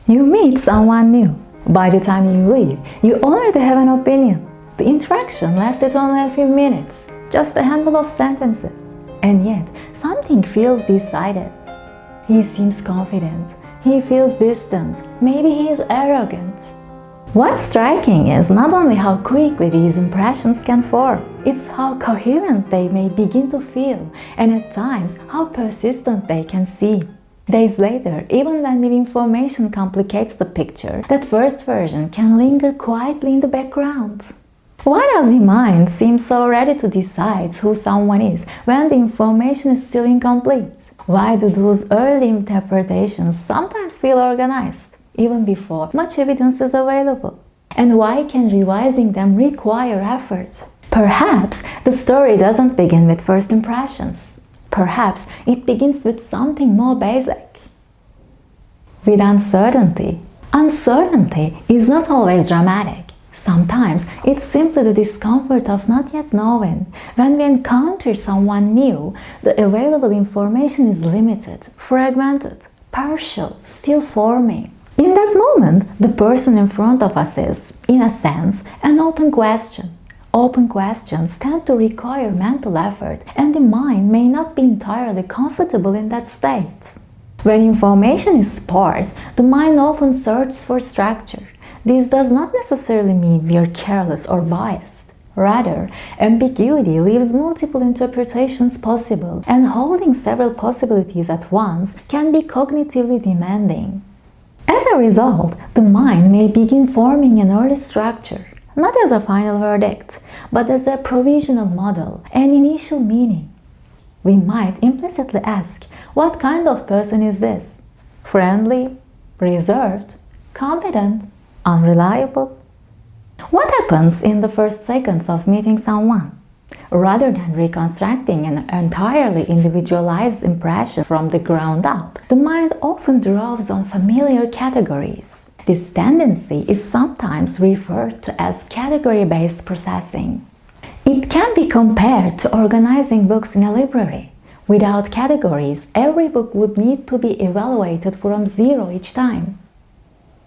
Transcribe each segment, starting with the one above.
You meet someone new. By the time you leave, you already have an opinion. The interaction lasted only a few minutes, just a handful of sentences. And yet, something feels decided. He seems confident. He feels distant. Maybe he is arrogant. What's striking is not only how quickly these impressions can form, it's how coherent they may begin to feel, and at times how persistent they can seem. Days later, even when new information complicates the picture, that first version can linger quietly in the background. Why does the mind seem so ready to decide who someone is when the information is still incomplete? Why do those early interpretations sometimes feel organized, even before much evidence is available? And why can revising them require effort? Perhaps the story doesn't begin with first impressions. Perhaps it begins with something more basic. With uncertainty. Uncertainty is not always dramatic. Sometimes it's simply the discomfort of not yet knowing. When we encounter someone new, the available information is limited, fragmented, partial, still forming. In that moment, the person in front of us is, in a sense, an open question. Open questions tend to require mental effort, and the mind may not be entirely comfortable in that state. When information is sparse, the mind often searches for structure. This does not necessarily mean we are careless or biased. Rather, ambiguity leaves multiple interpretations possible, and holding several possibilities at once can be cognitively demanding. As a result, the mind may begin forming an early structure, not as a final verdict, but as a provisional model, an initial meaning. We might implicitly ask, what kind of person is this? Friendly? Reserved? Competent? Unreliable? What happens in the first seconds of meeting someone? Rather than reconstructing an entirely individualized impression from the ground up, the mind often draws on familiar categories. This tendency is sometimes referred to as category-based processing. It can be compared to organizing books in a library. Without categories, every book would need to be evaluated from zero each time.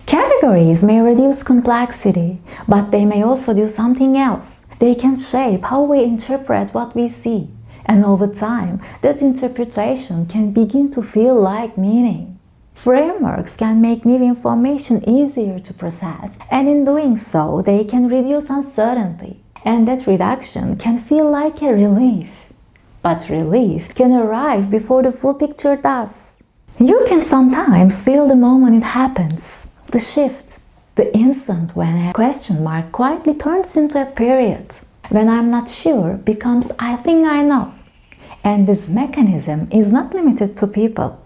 Categories may reduce complexity, but they may also do something else. They can shape how we interpret what we see, and over time, that interpretation can begin to feel like meaning. Frameworks can make new information easier to process, and in doing so, they can reduce uncertainty. And that reduction can feel like a relief. But relief can arrive before the full picture does. You can sometimes feel the moment it happens, the shift, the instant when a question mark quietly turns into a period, when I'm not sure becomes I think I know. And this mechanism is not limited to people.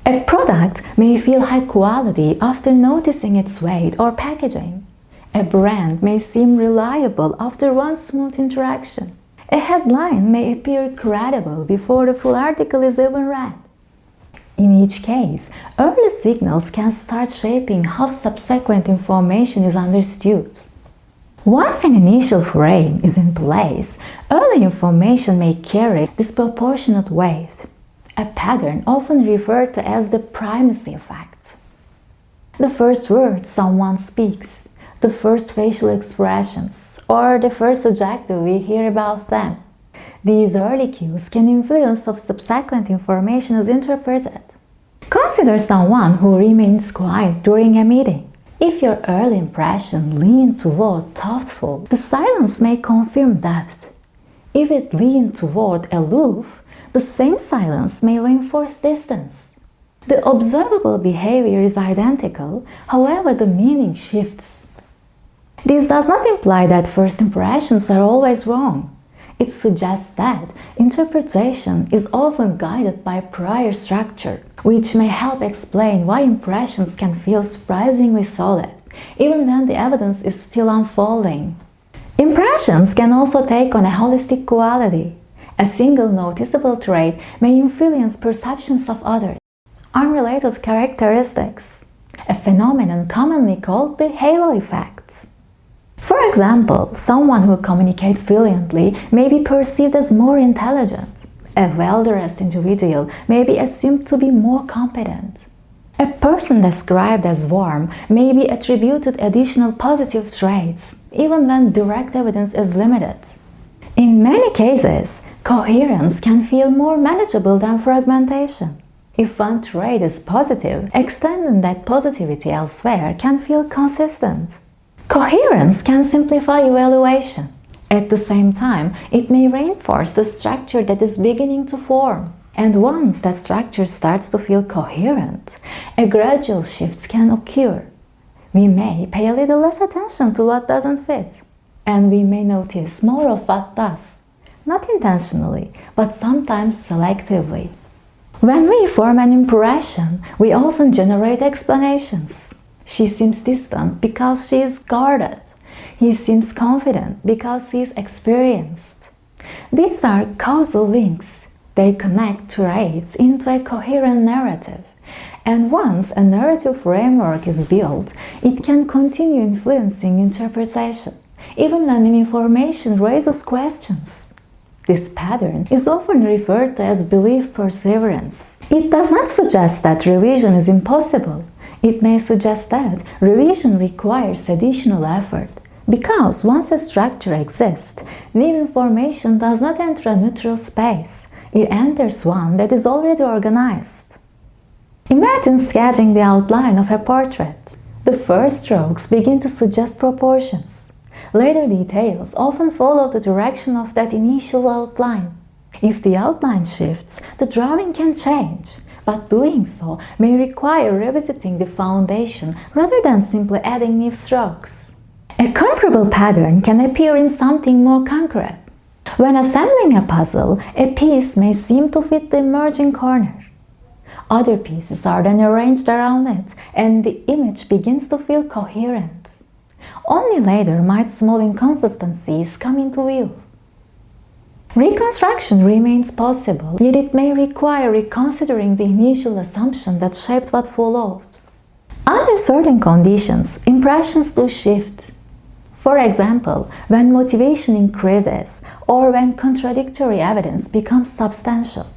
A product may feel high quality after noticing its weight or packaging. A brand may seem reliable after one smooth interaction. A headline may appear credible before the full article is even read. In each case, early signals can start shaping how subsequent information is understood. Once an initial frame is in place, early information may carry disproportionate weight. A pattern often referred to as the primacy effect. The first words someone speaks, the first facial expressions, or the first adjective we hear about them. These early cues can influence how subsequent information is interpreted. Consider someone who remains quiet during a meeting. If your early impression leaned toward thoughtful, the silence may confirm depth. If it leaned toward aloof, the same silence may reinforce distance. The observable behavior is identical, however the meaning shifts. This does not imply that first impressions are always wrong. It suggests that interpretation is often guided by prior structure, which may help explain why impressions can feel surprisingly solid, even when the evidence is still unfolding. Impressions can also take on a holistic quality. A single noticeable trait may influence perceptions of others. Unrelated characteristics, a phenomenon commonly called the halo effect. For example, someone who communicates fluently may be perceived as more intelligent. A well-dressed individual may be assumed to be more competent. A person described as warm may be attributed additional positive traits, even when direct evidence is limited. In many cases, coherence can feel more manageable than fragmentation. If one trait is positive, extending that positivity elsewhere can feel consistent. Coherence can simplify evaluation. At the same time, it may reinforce the structure that is beginning to form. And once that structure starts to feel coherent, a gradual shift can occur. We may pay a little less attention to what doesn't fit, and we may notice more of what does. Not intentionally, but sometimes selectively. When we form an impression, we often generate explanations. She seems distant because she is guarded. He seems confident because he is experienced. These are causal links. They connect traits into a coherent narrative. And once a narrative framework is built, it can continue influencing interpretation, even when the information raises questions. This pattern is often referred to as belief perseverance. It does not suggest that revision is impossible. It may suggest that revision requires additional effort, because once a structure exists, new information does not enter a neutral space. It enters one that is already organized. Imagine sketching the outline of a portrait. The first strokes begin to suggest proportions. Later details often follow the direction of that initial outline. If the outline shifts, the drawing can change, but doing so may require revisiting the foundation rather than simply adding new strokes. A comparable pattern can appear in something more concrete. When assembling a puzzle, a piece may seem to fit the emerging corner. Other pieces are then arranged around it, and the image begins to feel coherent. Only later might small inconsistencies come into view. Reconstruction remains possible, yet it may require reconsidering the initial assumption that shaped what followed. Under certain conditions, impressions do shift. For example, when motivation increases or when contradictory evidence becomes substantial.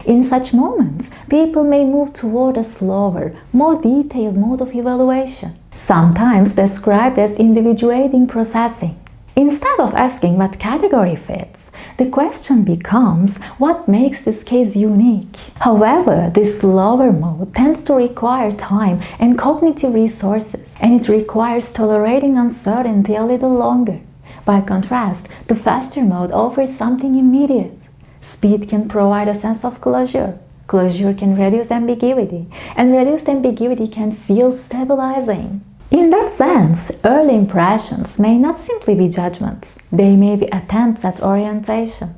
In such moments, people may move toward a slower, more detailed mode of evaluation, sometimes described as individuating processing. Instead of asking what category fits, the question becomes what makes this case unique. However, this slower mode tends to require time and cognitive resources, and it requires tolerating uncertainty a little longer. By contrast, the faster mode offers something immediate. Speed can provide a sense of closure. Closure can reduce ambiguity, and reduced ambiguity can feel stabilizing. In that sense, early impressions may not simply be judgments, they may be attempts at orientation.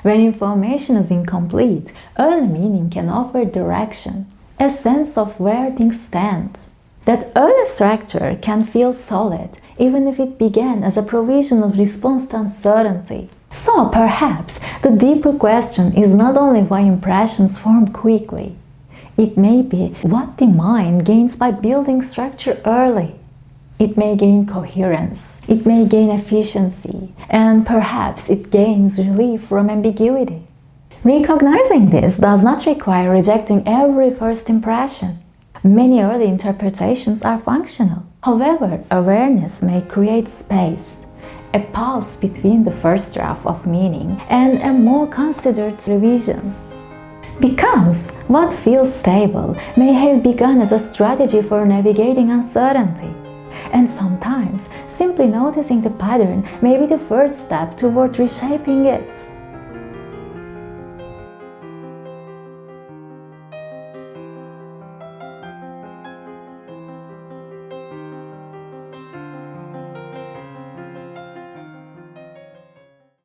When information is incomplete, early meaning can offer direction, a sense of where things stand. That early structure can feel solid, even if it began as a provisional response to uncertainty. So perhaps the deeper question is not only why impressions form quickly. It may be what the mind gains by building structure early. It may gain coherence, it may gain efficiency, and perhaps it gains relief from ambiguity. Recognizing this does not require rejecting every first impression. Many early interpretations are functional. However, awareness may create space, a pause between the first draft of meaning and a more considered revision. Because what feels stable may have begun as a strategy for navigating uncertainty, and sometimes simply noticing the pattern may be the first step toward reshaping it.